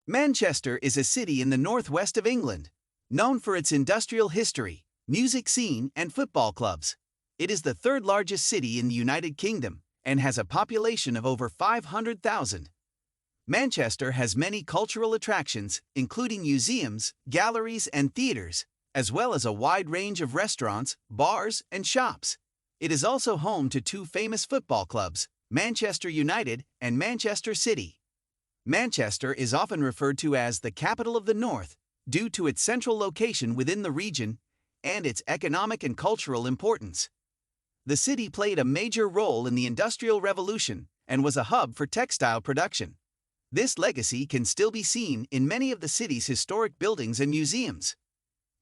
Manchester is a city in the northwest of England, known for its industrial history, music scene, and football clubs. It is the third largest city in the United Kingdom and has a population of over 500,000. Manchester has many cultural attractions, including museums, galleries, and theaters, as well as a wide range of restaurants, bars, and shops. It is also home to two famous football clubs, Manchester United and Manchester City. Manchester is often referred to as the capital of the North due to its central location within the region and its economic and cultural importance. The city played a major role in the Industrial Revolution and was a hub for textile production. This legacy can still be seen in many of the city's historic buildings and museums.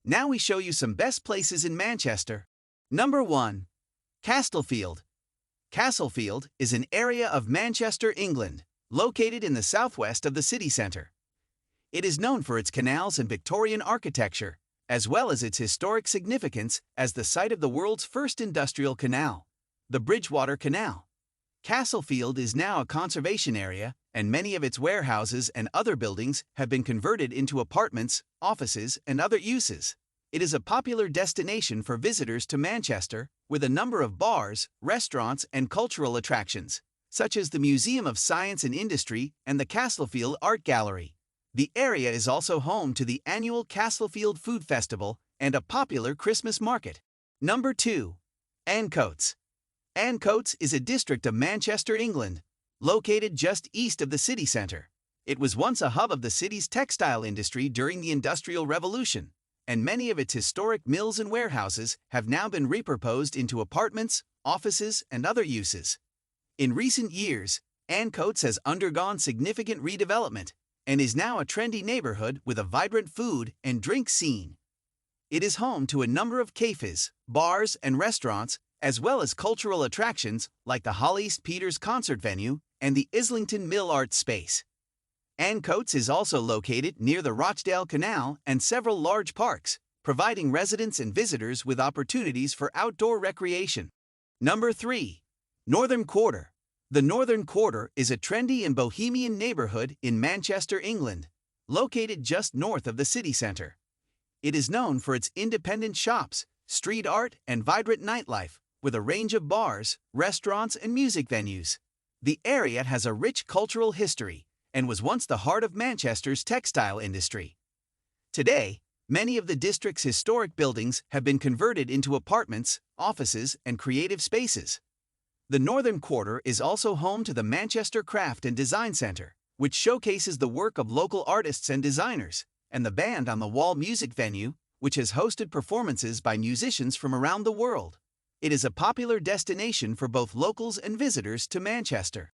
Now we show you some best places in Manchester. Number 1. Castlefield. Castlefield is an area of Manchester, England, located in the southwest of the city centre. It is known for its canals and Victorian architecture, as well as its historic significance as the site of the world's first industrial canal, the Bridgewater Canal. Castlefield is now a conservation area, and many of its warehouses and other buildings have been converted into apartments, offices, and other uses. It is a popular destination for visitors to Manchester, with a number of bars, restaurants, and cultural attractions, such as the Museum of Science and Industry and the Castlefield Art Gallery. The area is also home to the annual Castlefield Food Festival and a popular Christmas market. Number 2. Ancoats. Ancoats is a district of Manchester, England, located just east of the city centre. It was once a hub of the city's textile industry during the Industrial Revolution, and many of its historic mills and warehouses have now been repurposed into apartments, offices, and other uses. In recent years, Ancoats has undergone significant redevelopment and is now a trendy neighborhood with a vibrant food and drink scene. It is home to a number of cafes, bars, and restaurants, as well as cultural attractions like the Hollyst Peters concert venue and the Islington Mill Art Space. Ancoats is also located near the Rochdale Canal and several large parks, providing residents and visitors with opportunities for outdoor recreation. Number 3. Northern Quarter. The Northern Quarter is a trendy and bohemian neighborhood in Manchester, England, located just north of the city centre. It is known for its independent shops, street art, and vibrant nightlife, with a range of bars, restaurants, and music venues. The area has a rich cultural history and was once the heart of Manchester's textile industry. Today, many of the district's historic buildings have been converted into apartments, offices, and creative spaces. The Northern Quarter is also home to the Manchester Craft and Design Centre, which showcases the work of local artists and designers, and the Band on the Wall music venue, which has hosted performances by musicians from around the world. It is a popular destination for both locals and visitors to Manchester.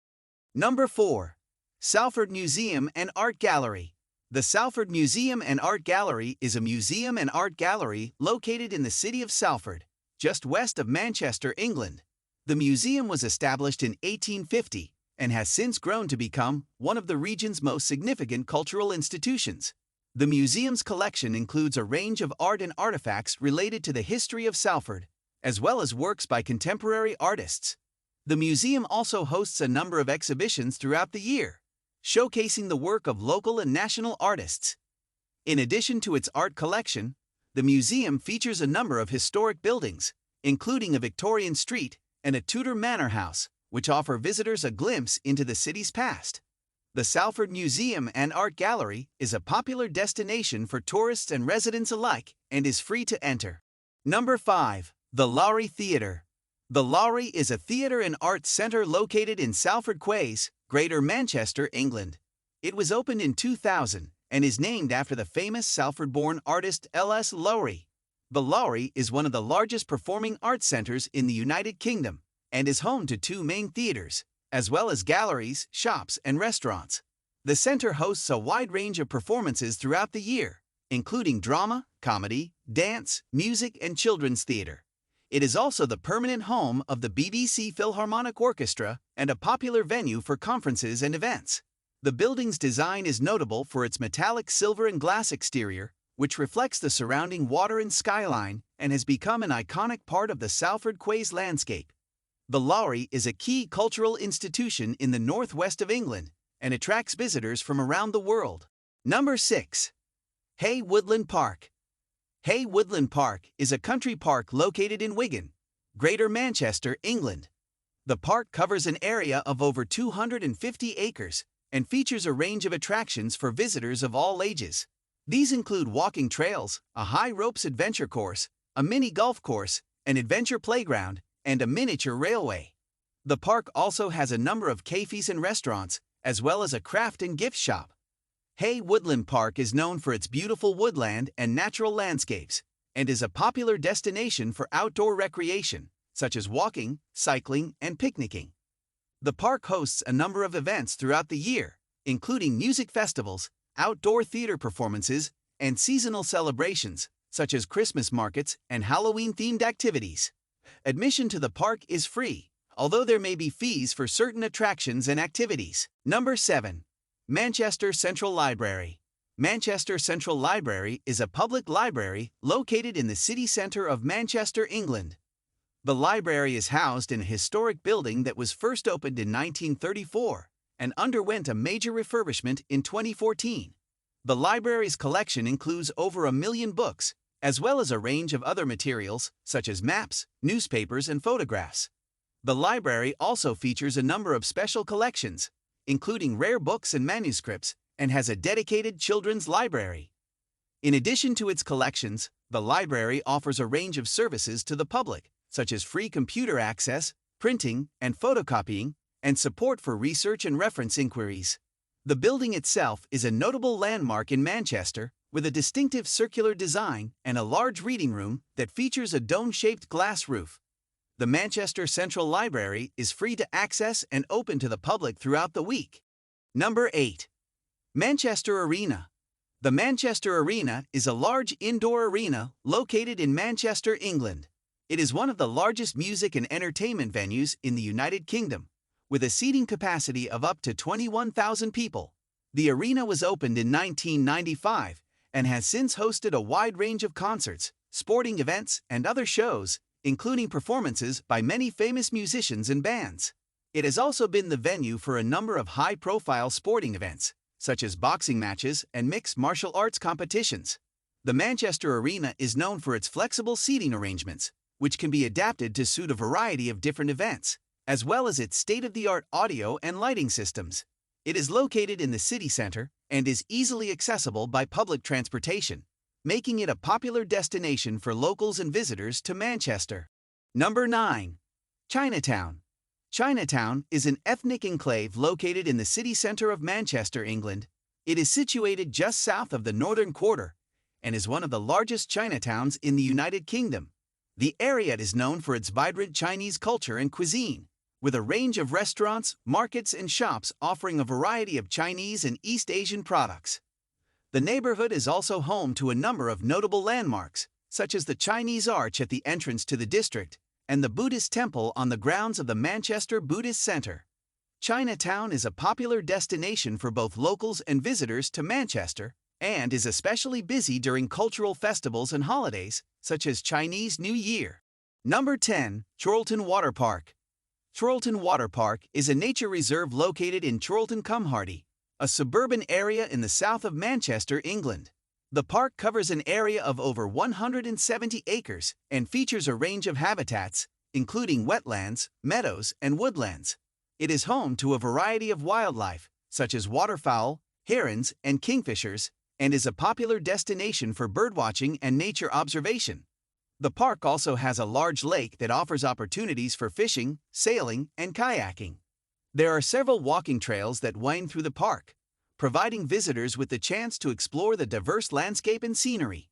Number 4. Salford Museum and Art Gallery. The Salford Museum and Art Gallery is a museum and art gallery located in the city of Salford, just west of Manchester, England. The museum was established in 1850 and has since grown to become one of the region's most significant cultural institutions. The museum's collection includes a range of art and artifacts related to the history of Salford, as well as works by contemporary artists. The museum also hosts a number of exhibitions throughout the year, showcasing the work of local and national artists. In addition to its art collection, the museum features a number of historic buildings, including a Victorian street and a Tudor manor house, which offer visitors a glimpse into the city's past. The Salford Museum and Art Gallery is a popular destination for tourists and residents alike and is free to enter. Number 5. The Lowry Theatre. The Lowry is a theatre and arts centre located in Salford Quays, Greater Manchester, England. It was opened in 2000 and is named after the famous Salford-born artist L.S. Lowry. The Lowry is one of the largest performing arts centres in the United Kingdom and is home to two main theatres, as well as galleries, shops, and restaurants. The centre hosts a wide range of performances throughout the year, including drama, comedy, dance, music, and children's theatre. It is also the permanent home of the BBC Philharmonic Orchestra and a popular venue for conferences and events. The building's design is notable for its metallic silver and glass exterior, which reflects the surrounding water and skyline and has become an iconic part of the Salford Quays landscape. The Lowry is a key cultural institution in the northwest of England and attracts visitors from around the world. Number 6. Hay Woodland Park. Hay Woodland Park is a country park located in Wigan, Greater Manchester, England. The park covers an area of over 250 acres and features a range of attractions for visitors of all ages. These include walking trails, a high ropes adventure course, a mini golf course, an adventure playground, and a miniature railway. The park also has a number of cafes and restaurants, as well as a craft and gift shop. Hay Woodland Park is known for its beautiful woodland and natural landscapes, and is a popular destination for outdoor recreation, such as walking, cycling, and picnicking. The park hosts a number of events throughout the year, including music festivals, outdoor theater performances, and seasonal celebrations, such as Christmas markets and Halloween-themed activities. Admission to the park is free, although there may be fees for certain attractions and activities. Number 7. Manchester Central Library. Manchester Central Library is a public library located in the city centre of Manchester, England. The library is housed in a historic building that was first opened in 1934 and underwent a major refurbishment in 2014. The library's collection includes over 1 million books, as well as a range of other materials such as maps, newspapers, and photographs. The library also features a number of special collections, including rare books and manuscripts, and has a dedicated children's library. In addition to its collections, the library offers a range of services to the public, such as free computer access, printing and photocopying, and support for research and reference inquiries. The building itself is a notable landmark in Manchester, with a distinctive circular design and a large reading room that features a dome-shaped glass roof. The Manchester Central Library is free to access and open to the public throughout the week. Number 8. Manchester Arena. The Manchester Arena is a large indoor arena located in Manchester, England. It is one of the largest music and entertainment venues in the United Kingdom, with a seating capacity of up to 21,000 people. The arena was opened in 1995 and has since hosted a wide range of concerts, sporting events, and other shows, including performances by many famous musicians and bands. It has also been the venue for a number of high-profile sporting events, such as boxing matches and mixed martial arts competitions. The Manchester Arena is known for its flexible seating arrangements, which can be adapted to suit a variety of different events, as well as its state-of-the-art audio and lighting systems. It is located in the city centre and is easily accessible by public transportation, making it a popular destination for locals and visitors to Manchester. Number 9. Chinatown. Chinatown is an ethnic enclave located in the city centre of Manchester, England. It is situated just south of the Northern Quarter and is one of the largest Chinatowns in the United Kingdom. The area is known for its vibrant Chinese culture and cuisine, with a range of restaurants, markets, and shops offering a variety of Chinese and East Asian products. The neighborhood is also home to a number of notable landmarks, such as the Chinese Arch at the entrance to the district and the Buddhist temple on the grounds of the Manchester Buddhist Centre. Chinatown is a popular destination for both locals and visitors to Manchester, and is especially busy during cultural festivals and holidays, such as Chinese New Year. Number 10. Chorlton Water Park. Chorlton Water Park is a nature reserve located in Chorlton-cum-Hardy, a suburban area in the south of Manchester, England. The park covers an area of over 170 acres and features a range of habitats, including wetlands, meadows, and woodlands. It is home to a variety of wildlife, such as waterfowl, herons, and kingfishers, and is a popular destination for birdwatching and nature observation. The park also has a large lake that offers opportunities for fishing, sailing, and kayaking. There are several walking trails that wind through the park, providing visitors with the chance to explore the diverse landscape and scenery.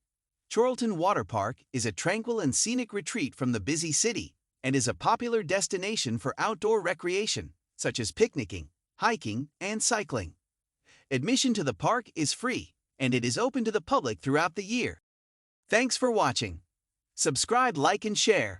Chorlton Water Park is a tranquil and scenic retreat from the busy city and is a popular destination for outdoor recreation, such as picnicking, hiking, and cycling. Admission to the park is free, and it is open to the public throughout the year. Thanks for watching. Subscribe, like, and share.